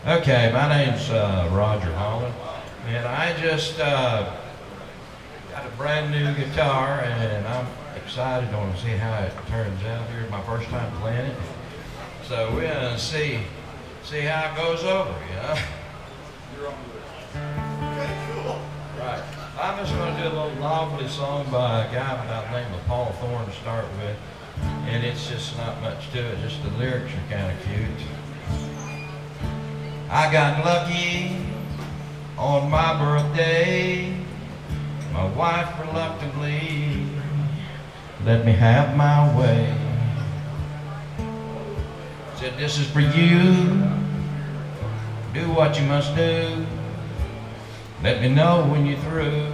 Okay, my name's Roger Holland, and I just got a brand new guitar, and I'm excited on to see how it turns out here. My first time playing it, so we're gonna see how it goes over. You're on the list. Okay, cool. Right. I'm just gonna do a little lovely song by a guy by the name of Paul Thorne to start with, and it's just not much to it. Just the lyrics are kind of cute. I got lucky on my birthday. My wife reluctantly let me have my way. Said, this is for you. Do what you must do. Let me know when you're through.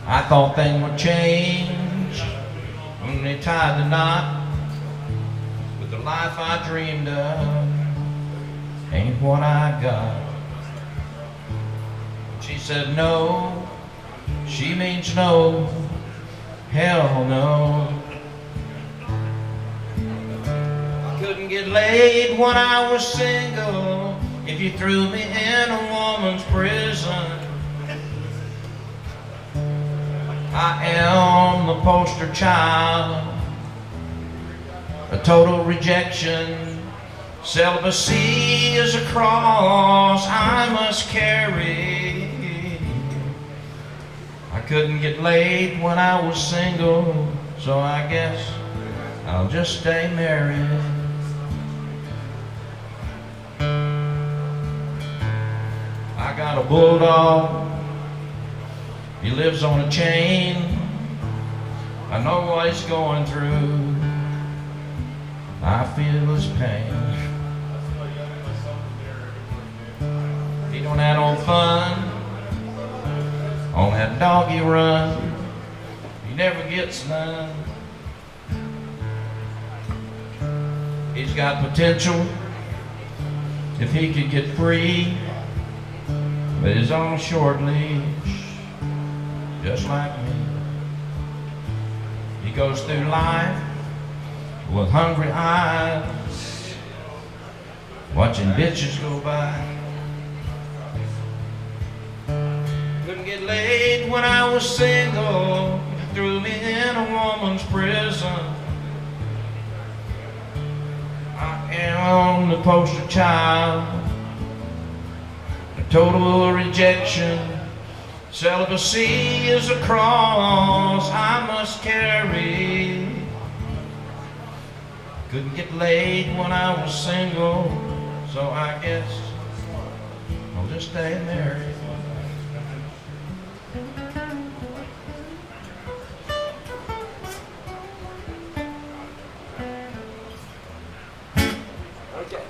I thought things would change when they tied the knot. The life I dreamed of ain't what I got. She said no, she means no, hell no. I couldn't get laid when I was single if you threw me in a woman's prison. I am the poster child, a total rejection. Celibacy is a cross I must carry. I couldn't get laid when I was single, so I guess I'll just stay married. I got a bulldog, he lives on a chain. I know what he's going through, I feel his pain. He don't have no fun on that doggy run. He never gets none. He's got potential if he could get free, but he's on a short leash, just like me. He goes through life with hungry eyes, watching bitches go by. Couldn't get laid when I was single, threw me in a woman's prison. I am the poster child, a total rejection. Celibacy is a cross I must carry. Couldn't get laid when I was single, so I guess I'll just stay married. Okay.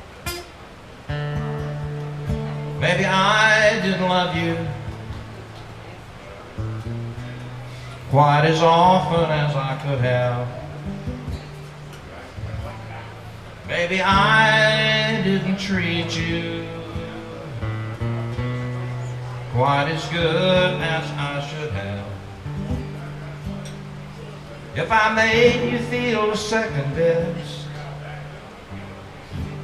Maybe I didn't love you quite as often as I could have. Maybe I didn't treat you quite as good as I should have. If I made you feel second best,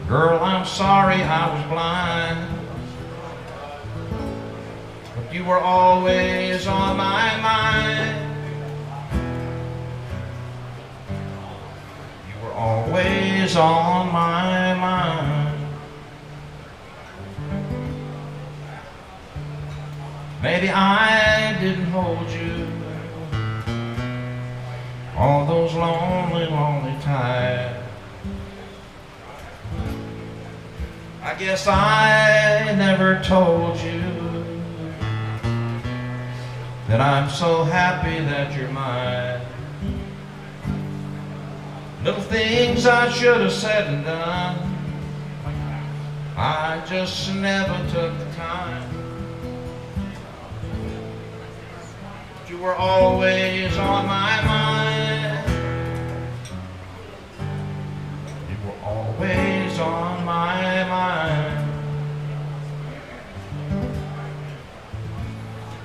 girl, I'm sorry I was blind. But you were always on my mind. Always on my mind. Maybe I didn't hold you all those lonely, lonely times. I guess I never told you that I'm so happy that you're mine. Little things I should have said and done, I just never took the time. But you were always on my mind. You were always on my mind.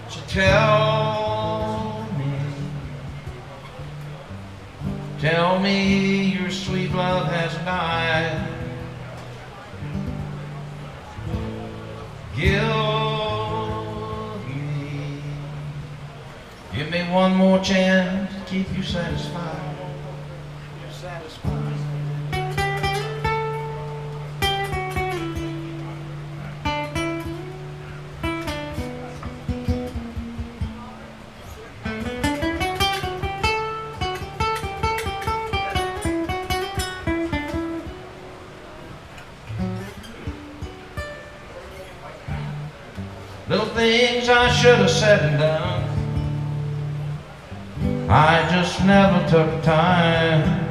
So tell me your sweet love has last night. Give me one more chance to keep you satisfied. You're satisfied. Little things I should have said and done, I just never took time.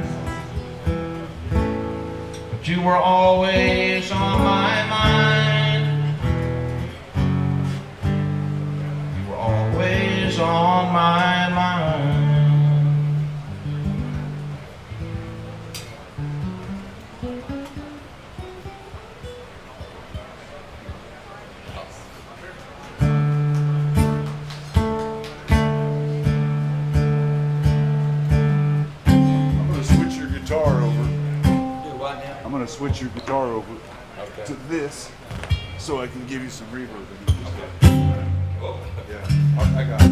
But you were always on my mind. You were always on my mind. Guitar over. Do what now? I'm gonna switch your guitar over Okay. to this so I can give you some reverb. Okay. Whoa. Yeah, I got it.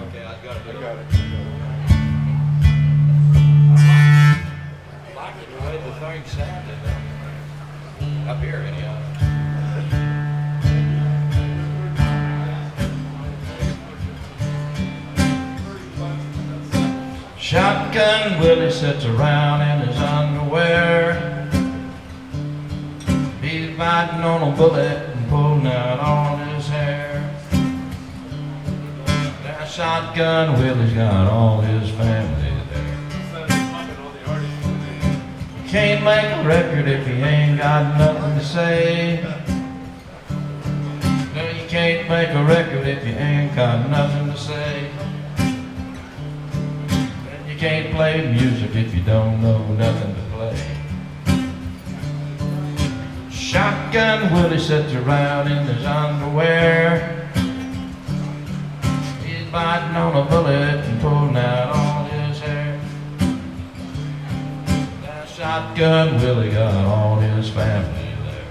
Okay, I got it. I got it. I like the way the thing sounded up here anyhow. Shotgun Willie sits around in his underwear. He's biting on a bullet and pulling out all his hair. Now Shotgun Willie's got all his family there. Can't make a record if he ain't got nothing to say. No, you can't make a record if you ain't got nothing to say. You can't play music if you don't know nothing to play. Shotgun Willie sits around in his underwear. He's biting on a bullet and pulling out all his hair. Now Shotgun Willie got all his family there.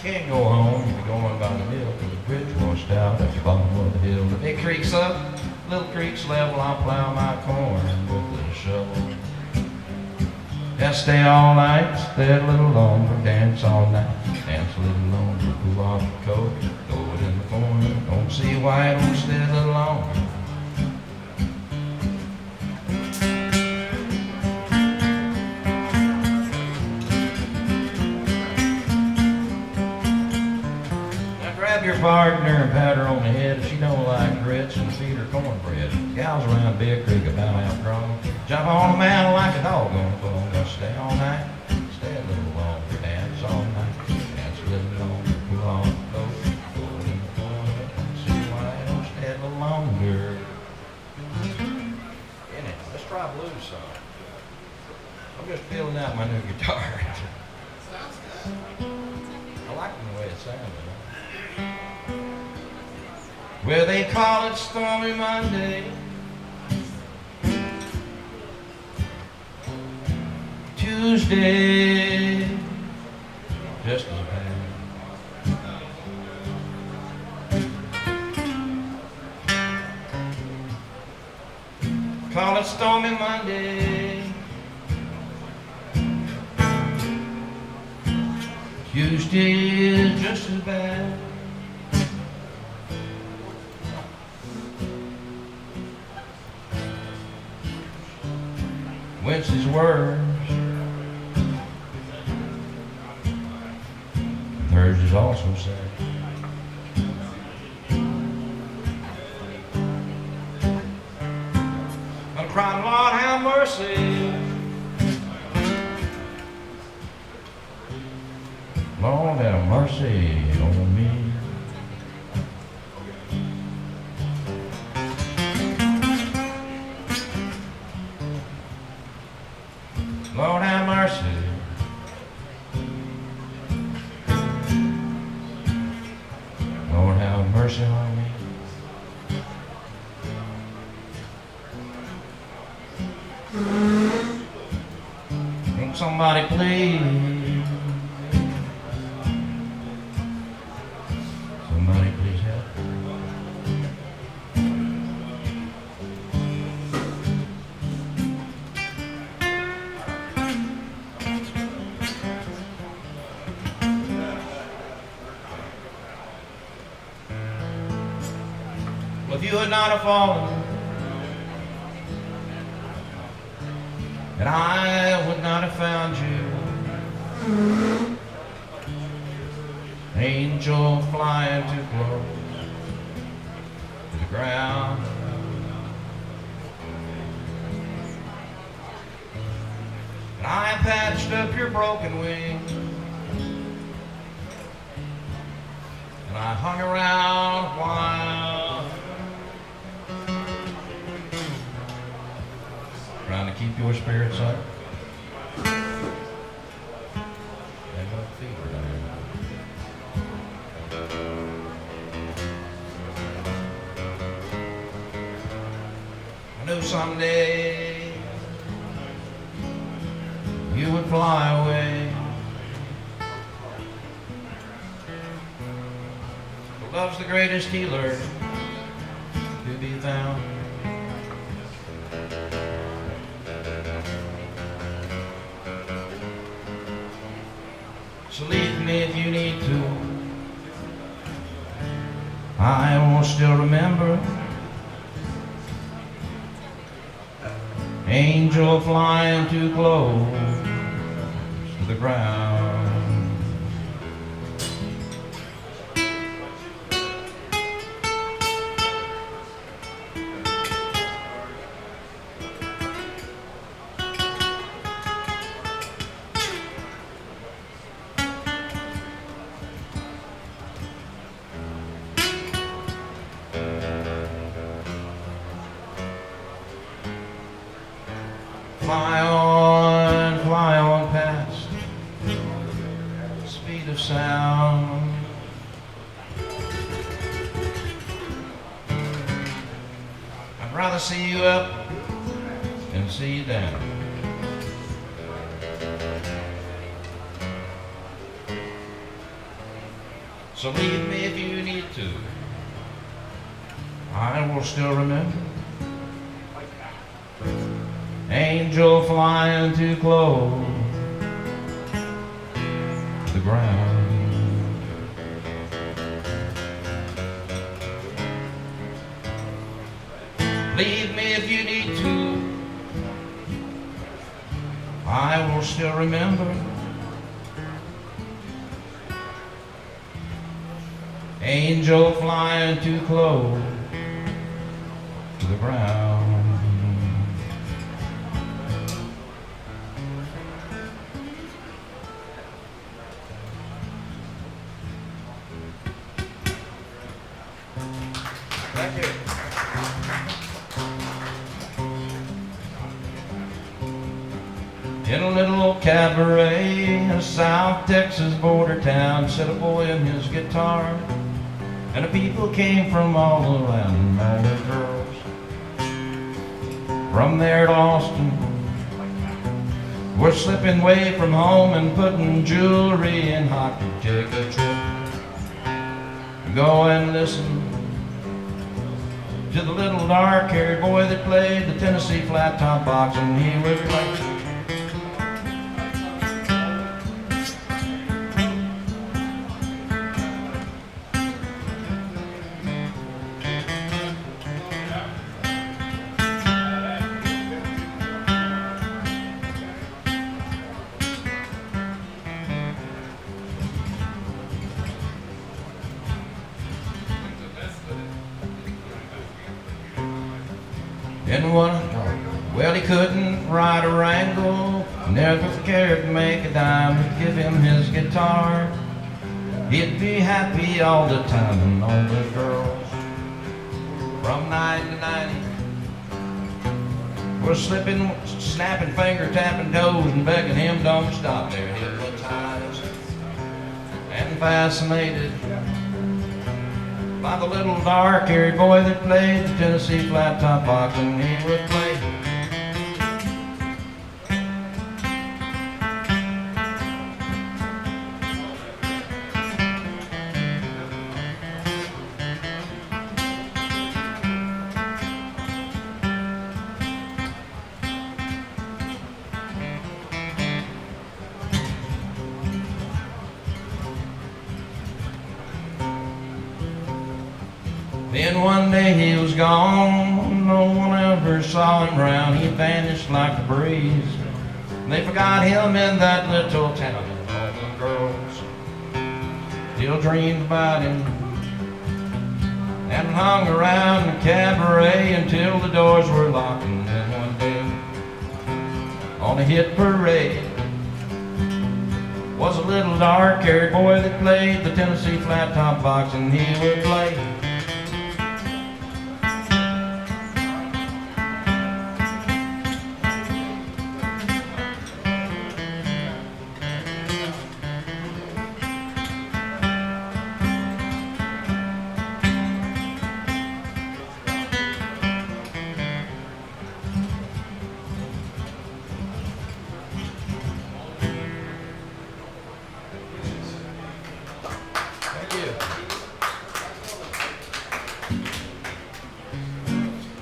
Can't go home, you're going by the hill till the bridge washed out at the bottom of the hill. The big creek's up, little creek's level, I'll plow my corn with a shovel. Yeah, stay all night, stay a little longer, dance all night, dance a little longer, pull off the coat, throw it in the corner, don't see why it don't stay a little longer. Grab your partner and pat her on the head if she don't like grits and feed her cornbread. Gals around Big Creek about outgrown. Jump on a man like a dog on the phone. Gonna stay all night, stay a little longer, dance all night, dance a little longer, pull on the coat, go in the corner, see why I don't stay a little longer. In it, let's try a blues song. I'm just feeling out my new guitar. Sounds good. I like the way it sounded. Well, they call it Stormy Monday, Tuesday, just as bad. Call it Stormy Monday, Tuesday is just as bad. Wednesday's worse, Thursday's also sad. I'm crying, Lord, have mercy. Lord, have mercy on me. Lord have mercy. mercy on me. Won't somebody please? Somebody please help. Well, if you had not have fallen, and I would not have found you, angel flying too close to the ground. And I patched up your broken wings, and I hung around a while, trying to keep your spirits up. And what fever I knew someday you would fly away. But love's the greatest healer to be found. So leave me if you need to. I will still remember. Angel flying too close to the ground. Fly on past the speed of sound. I'd rather see you up than see you down. So leave me if you need to. I will still remember. Angel flying too close to the ground. Leave me if you need to. I will still remember. Angel flying too close to the ground. Thank you. In a little cabaret, a South Texas border town, sat a boy and his guitar, and the people came from all around, all the girls. From there to Austin, we're slipping away from home and putting jewelry in hot to take a trip. Go and listen to the little dark-haired boy that played the Tennessee flat top box, and he would play. And well, he couldn't ride a wrangle, never cared to make a dime, to give him his guitar. He'd be happy all the time, and all the girls from night to night were slipping, snapping finger, tapping toes, and begging him don't stop. They're hypnotized and fascinated by the little dark-haired boy that played the Tennessee flat top box, and he would play. Then one day he was gone, no one ever saw him round. He vanished like a breeze. They forgot him in that little town, and all the girls still dreamed about him and hung around the cabaret until the doors were locked. And then one day on a hit parade was a little dark-haired boy that played the Tennessee flat top box, and he would play.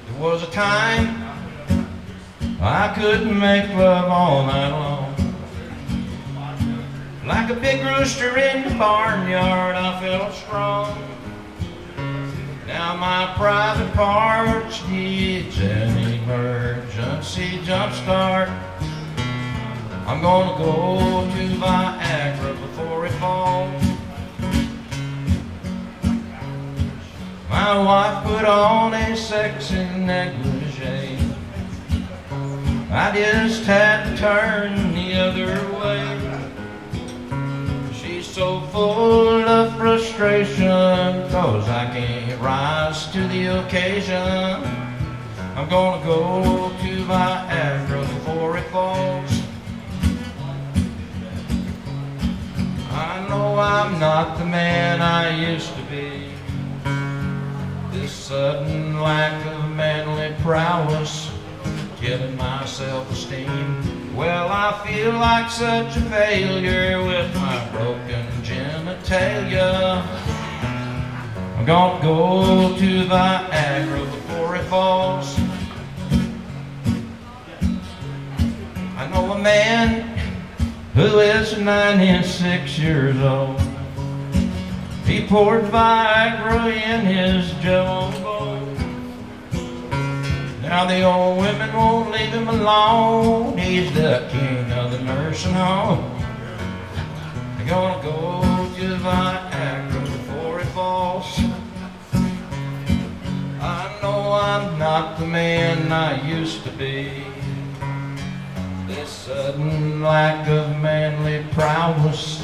There was a time I couldn't make love all night long. Like a big rooster in the barnyard, I felt strong. Now my private parts needs an emergency jump start. I'm gonna go to Viagra before it falls. My wife put on a sexy negligee. I just had to turn the other way. She's so full of frustration 'cause I can't rise to the occasion. I'm gonna go to Viagra before it falls. I know I'm not the man I used to be. This sudden lack of manly prowess killing my self-esteem. Well, I feel like such a failure with my broken genitalia. I'm gonna go to Viagra before it falls. I know a man who is 96 years old. He poured Viagra in his jumbo. Now the old women won't leave him alone. He's the king of the nursing home. They're gonna go to Viagra before it falls. I know I'm not the man I used to be. This sudden lack of manly prowess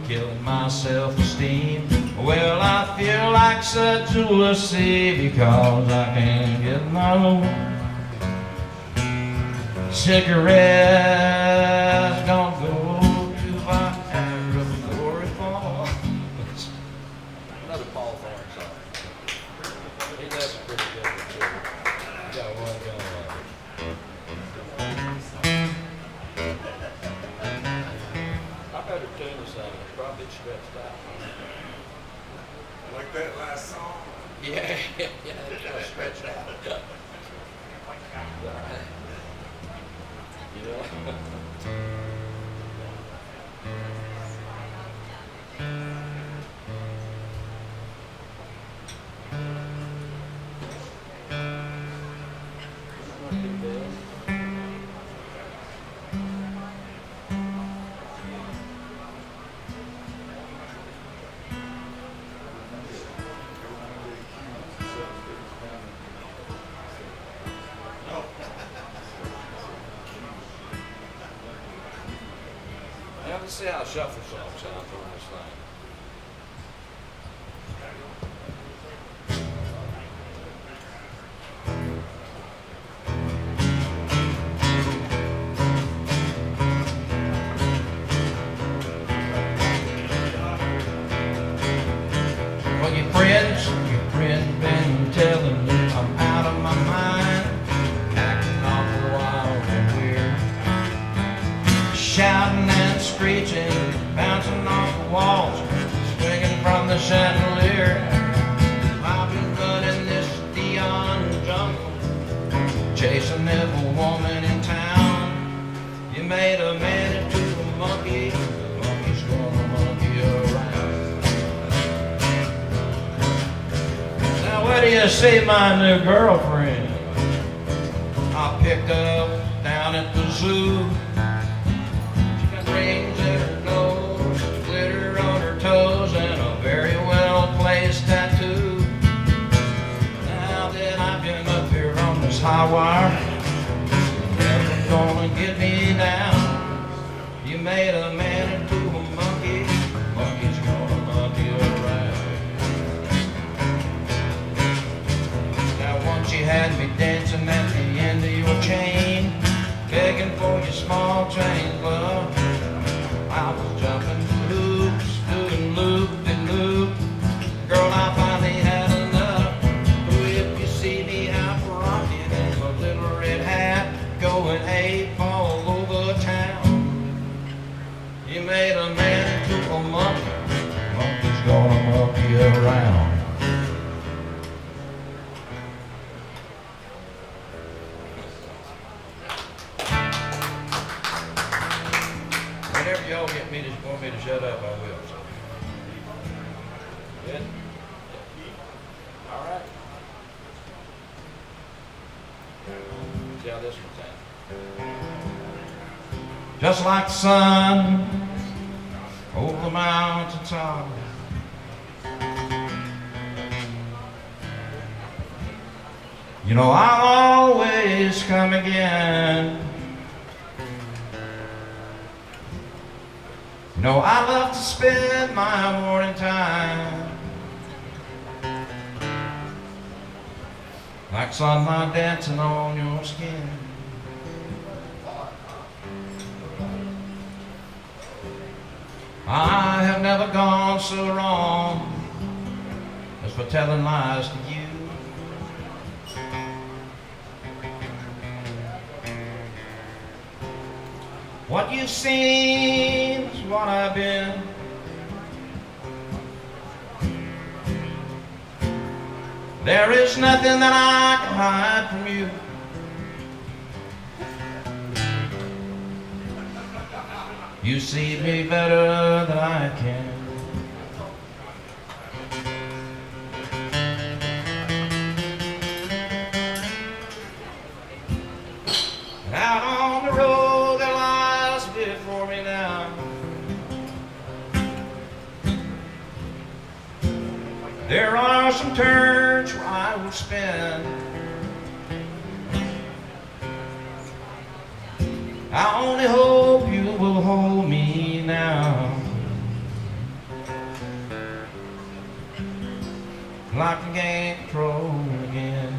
killing my self-esteem. Well, I feel like such a wussy because I can't get no cigarettes. Gonna go to Viagra before it falls. Another Paul Thorne song. He does a pretty good one too. Got one going on. I better tune this thing. It's probably stretched out. Like that last song? Yeah, it's all stretched out. You know? Now let's see how shuffle songs sound on this thing. Well, your friends chandelier. I've been running this Yukon jungle, chasing every woman in town. You made a man into a monkey, the monkey's gonna monkey around. Now what do you say, my new girlfriend? I picked up down at the zoo. She got rings in her nose, glitter on her toes, and a very well-placed tattoo. Now that I've been up here on this high wire, never gonna get me down. You made a man into a monkey, monkey's gonna monkey around. Now once you had me dancing at the end of your chain, begging for your small change, love. I was jumping hoops, doing loop-de-loop. Girl, I finally had enough. Oh, if you see me out rocking in my little red hat, going ape all over town. You made a man into a monkey, monkey's gonna monkey around. Whenever y'all get me to want me to shut up, I will. So. Good? All right. See how this one's at. Just like the sun over the mountain top, you know I'll always come again. You know I love to spend my morning time like sunlight dancing on your skin. I have never gone so wrong as for telling lies to you. What you've seen is what I've been. There is nothing that I can hide from you. You see me better than I can. And out on the road that lies before me now, there are some turns where I will spin. I only hope you will hold me now, like I can't control again.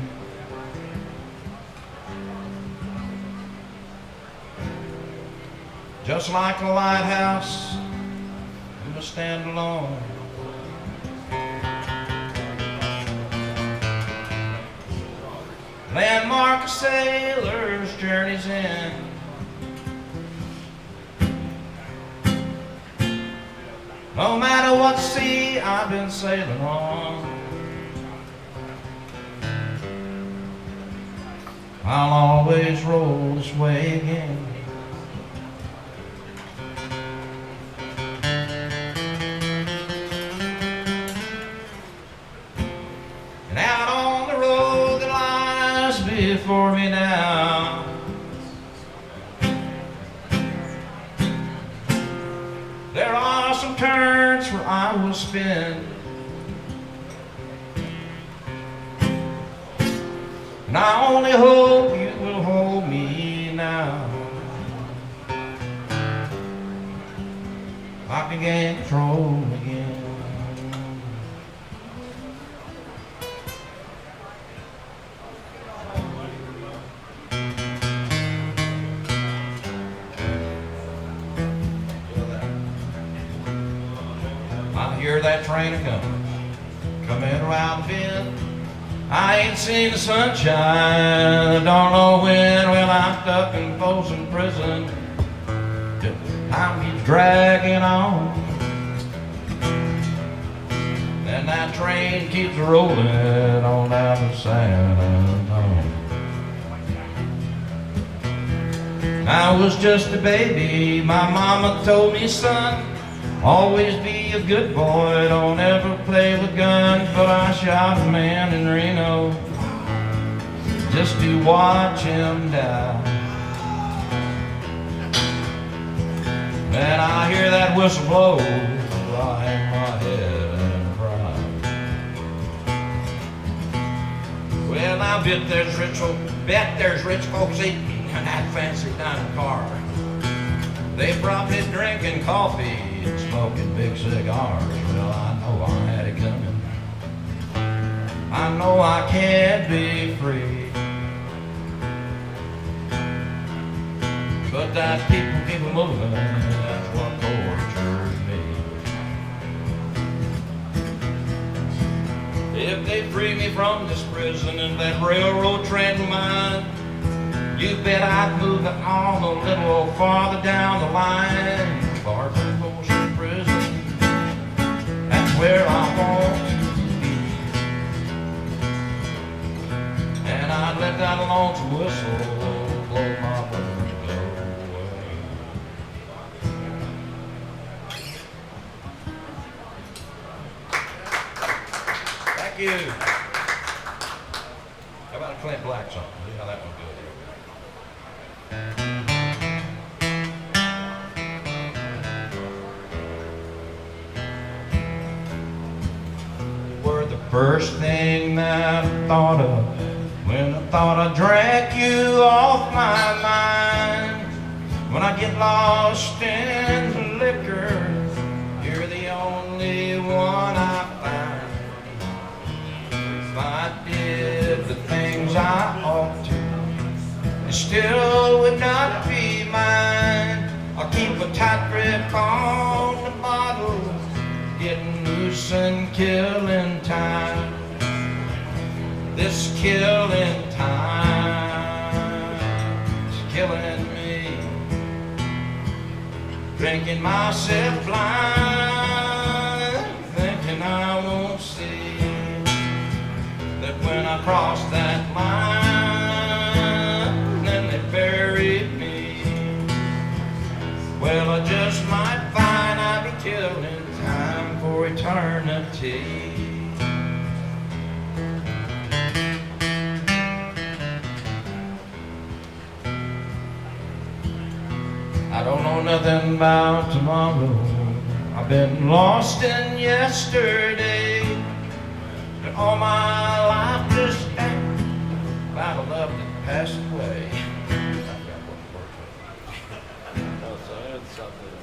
Just like a lighthouse, you must stand alone. Landmark a sailor's journey's end. No matter what sea I've been sailing on, I'll always roll this way again. And out on the road that lies before me now, there are some turns where I will spin, and I only hope you will hold me now, like I can't control again. I hear that train a-coming, coming around the bend. I ain't seen the sunshine, I don't know when. Well, I'm stuck in Folsom Prison, time keeps dragging on. that train keeps rolling on down to San Antonio. I was just a baby, my mama told me, son, always be a good boy, don't ever play with guns. But I shot a man in Reno just to watch him die. And I hear that whistle blow, I hang my head and cry. Well, I bet there's rich folks eating in that fancy dining car. They probably drinking coffee and smoking big cigars. Well, I know I had it coming. I know I can't be free. But that people keep moving, that's what tortures me. If they free me from this prison and that railroad train of mine, you bet I'd move it on a little farther down the line. Far from Folsom Prison, that's where I want to be. And I'd let that lonesome whistle blow my blues away. Thank you. How about a Clint Black song? See how that one goes. Were the first thing that I thought of when I thought I drank you off my mind. When I get lost in the liquor, you're the only one I find. If I did the things I ought to, it still would not be mine. I'll keep a tight grip on the bottle, getting loose and killing time. This killing time is killing me. Drinking myself blind, thinking I won't see that when I cross that line, then they buried me. Well, I just might find I'd be killing time for eternity. I don't know nothing about tomorrow. I've been lost in yesterday. But all my life just ain't about a love that passed away. Oh, so that's something.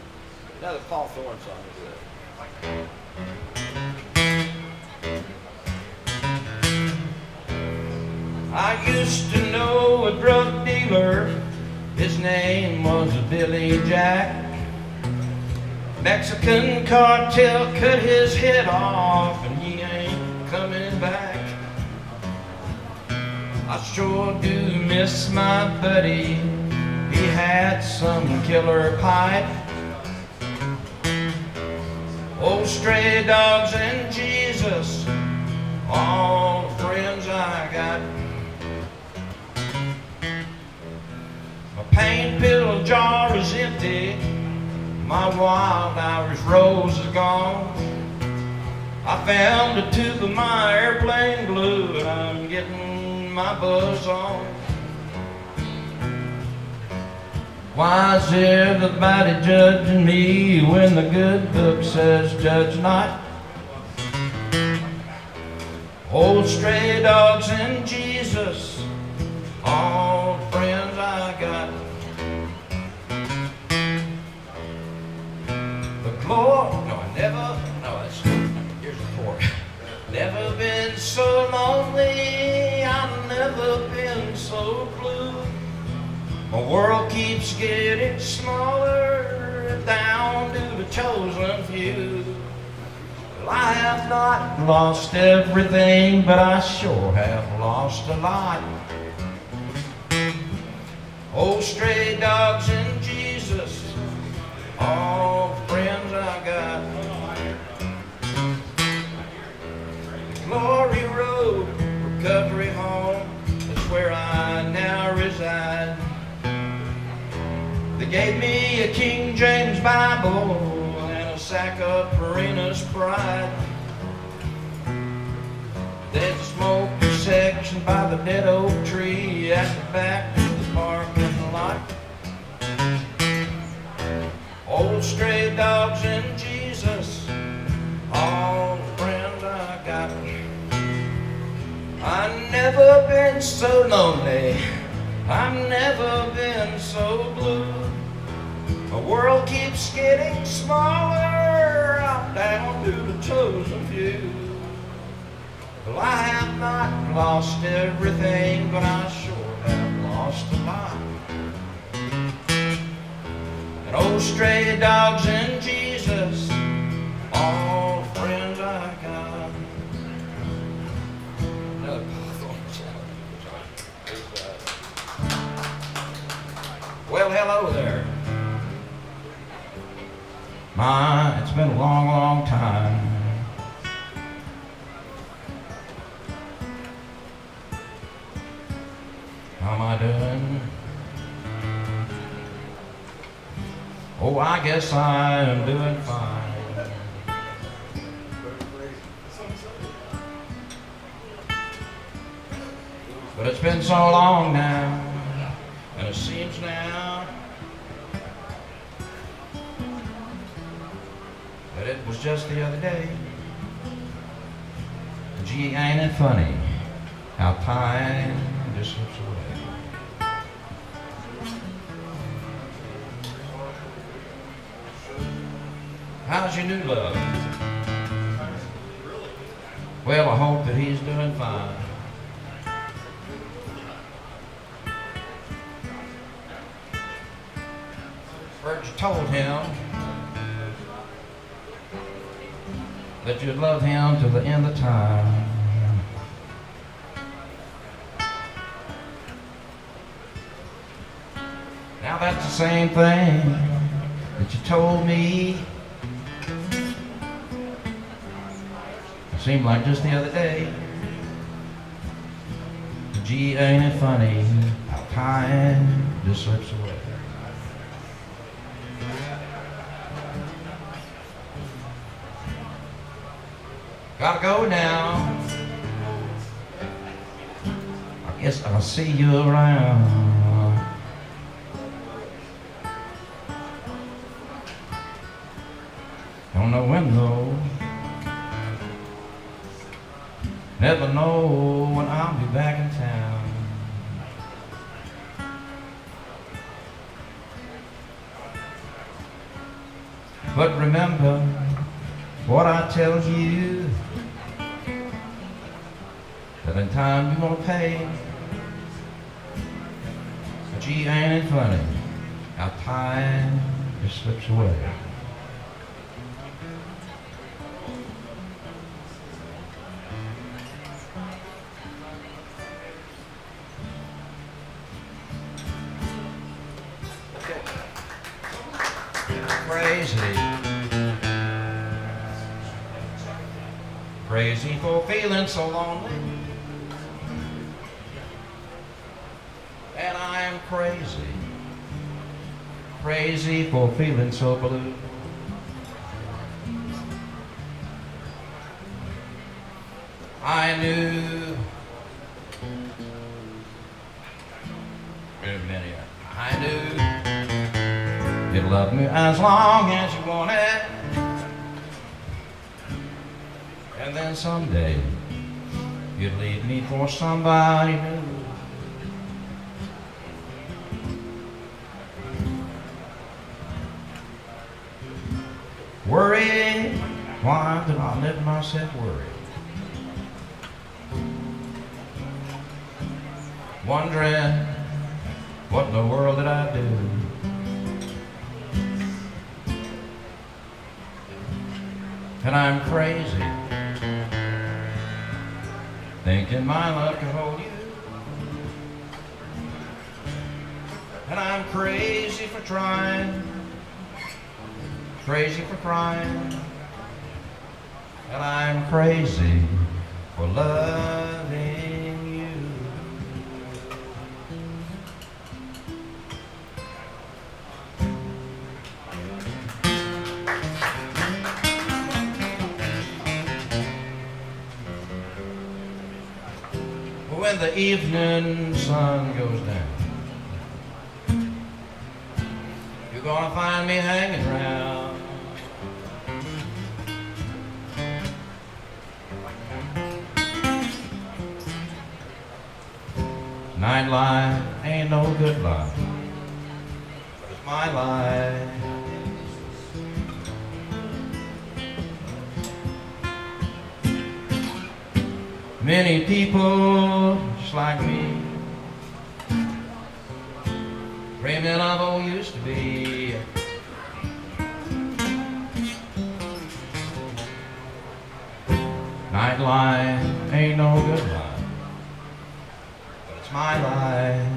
Another Paul Thorne song is I used to know a drug dealer. His name was Billy Jack. Mexican cartel cut his head off and he ain't coming back. I sure do miss my buddy. He had some killer pipe. Oh, stray dogs and Jesus, all the friends I got. My pain pill jar is empty. My wild Irish rose is gone. I found a tube of my airplane glue and I'm getting my buzz on. Why is everybody judging me when the good book says judge not? Old stray dogs and Jesus, all the friends I got. Lord, here's the chord. Never been so lonely, I've never been so blue. My world keeps getting smaller, down to the chosen few. Well, I have not lost everything, but I sure have lost a lot. Oh, stray dogs and Jesus, all the friends I got. me a King James Bible and a sack of Purina's Pride. There's a smoky section by the dead oak tree at the back of the parking lot. Old stray dogs and Jesus, all the friends I got. I've never been so lonely, I've never been so blue. The world keeps getting smaller, I'm down to the chosen few. Well, I have not lost everything, but I sure have lost a lot. And old stray dogs and Jesus, all the friends I got. Another Hawthorne song. Well, hello there. My, it's been a long, long time. How am I doing? Oh, I guess I am doing fine. But it's been so long now, and it seems now that it was just the other day. Gee, ain't it funny how time just slips away. How's your new love? Well, I hope that he's doing fine. Heard you told him that you'd love him till the end of time. Now that's the same thing that you told me. It seemed like just the other day. Gee, ain't it funny how time just slips away. Gotta go now. I guess I'll see you around. Don't know when though. Never know when I'll be back in town. But remember what I tell you, that in time you're gonna pay. But gee, ain't it funny how time just slips away. Crazy for feeling so lonely. And I'm crazy, crazy for feeling so blue. I knew, wait a minute, I knew you'd love me as long as you wanted. And then someday you'd leave me for somebody new. Worried, why did I let myself worry? Wondering, what in the world did I do? And I'm crazy, thinking my love can hold you. And I'm crazy for trying, crazy for crying. And I'm crazy for loving you. when the evening sun goes down, you're gonna find me hanging around. Nightlife ain't no good life, but it's my life. Many people just like me, dreaming of what used to be. Nightlife ain't no good life, but it's my life.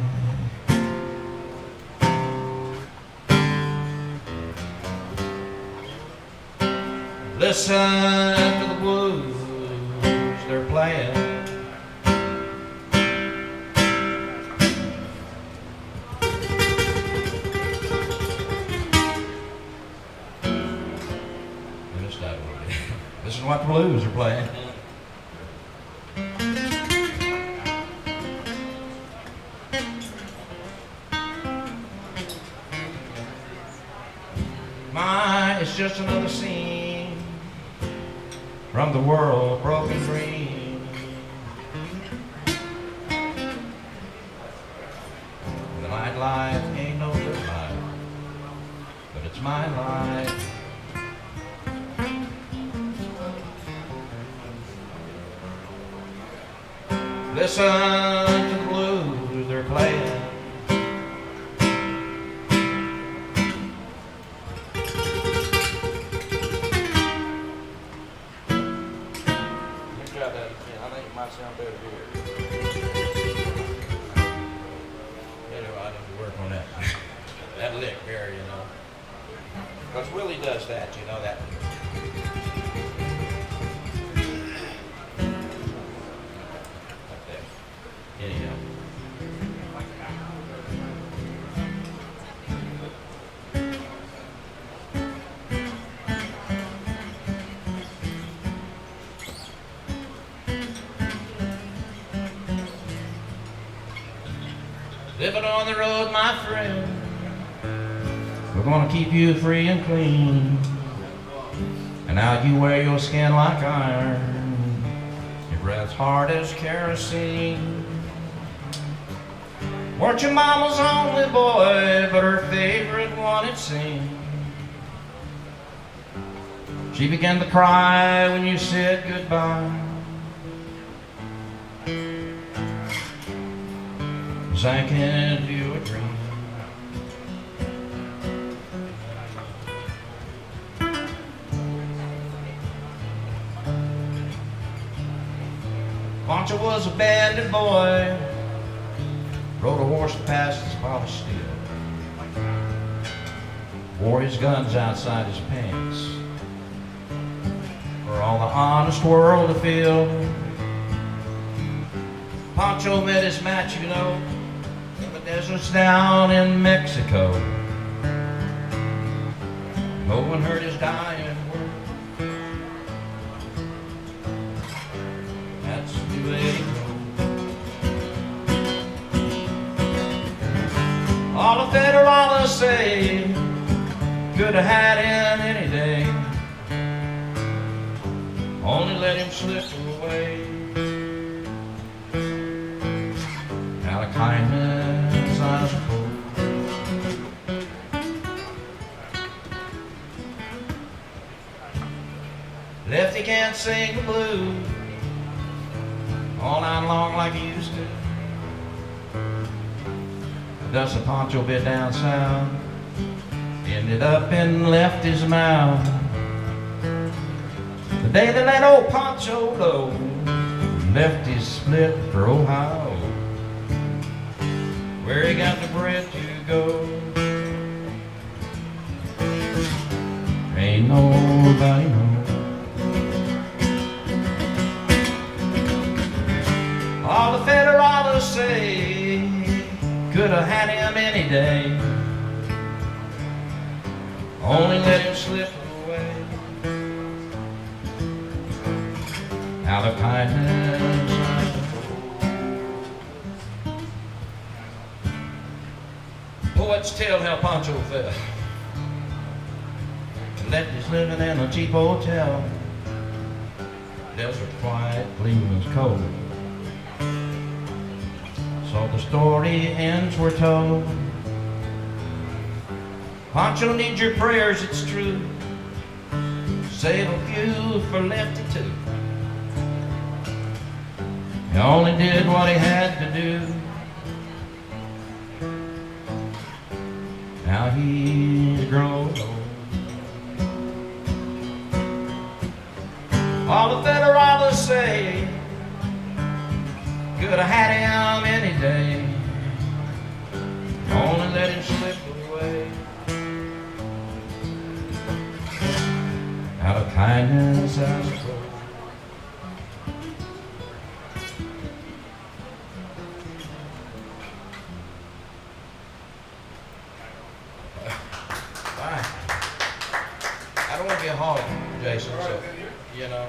Listen to the blues they're playing. This is what the blues are playing. It's just another scene from the world broken dream. The nightlife ain't no good life, but it's my life. Listen to the blues they're playing. Try that again. I think it might sound better here. Anyway, I need to work on that. That lick there, you know. Because Willie does that, you know that. Like that. Anyhow. Living on the road, my friend, we're gonna keep you free and clean. And now you wear your skin like iron, your breath's hard as kerosene. Weren't your mama's only boy, but her favorite one it seemed. She began to cry when you said goodbye. Sank into a dream. Pancho was a bandit boy, rode a horse past his polished steel, wore his guns outside his pants for all the honest world to feel. Pancho met his match, you know, deserts down in Mexico. No one heard his dying word. That's the way it goes. All the federales say could have had him any day. Only let him slip away out of kindness. Lefty can't sing the blues all night long like he used to. Does the Pancho bit down south, ended up in Lefty's mouth. The day they let old Pancho go, Lefty split for Ohio, where he got the bread to go. Ain't nobody know. All the federales say could have had him any day. Only let him slip away out of kindness. what's tell how Pancho felt. Lefty's living in a cheap hotel. Desert quiet, Cleveland's cold. So the story ends, we're told. Pancho needs your prayers, it's true. Save a few for Lefty too. He only did what he had to do. Now he's grown old. All the Federalists say could have had him any day. Only let him slip away. Out of kindness, I suppose. Bye. I don't want to be a hog, Jason, so, you know.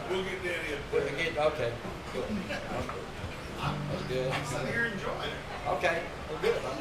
We'll get Danny Okay, good. That's good. I'm sitting here enjoying it. Okay, well, good.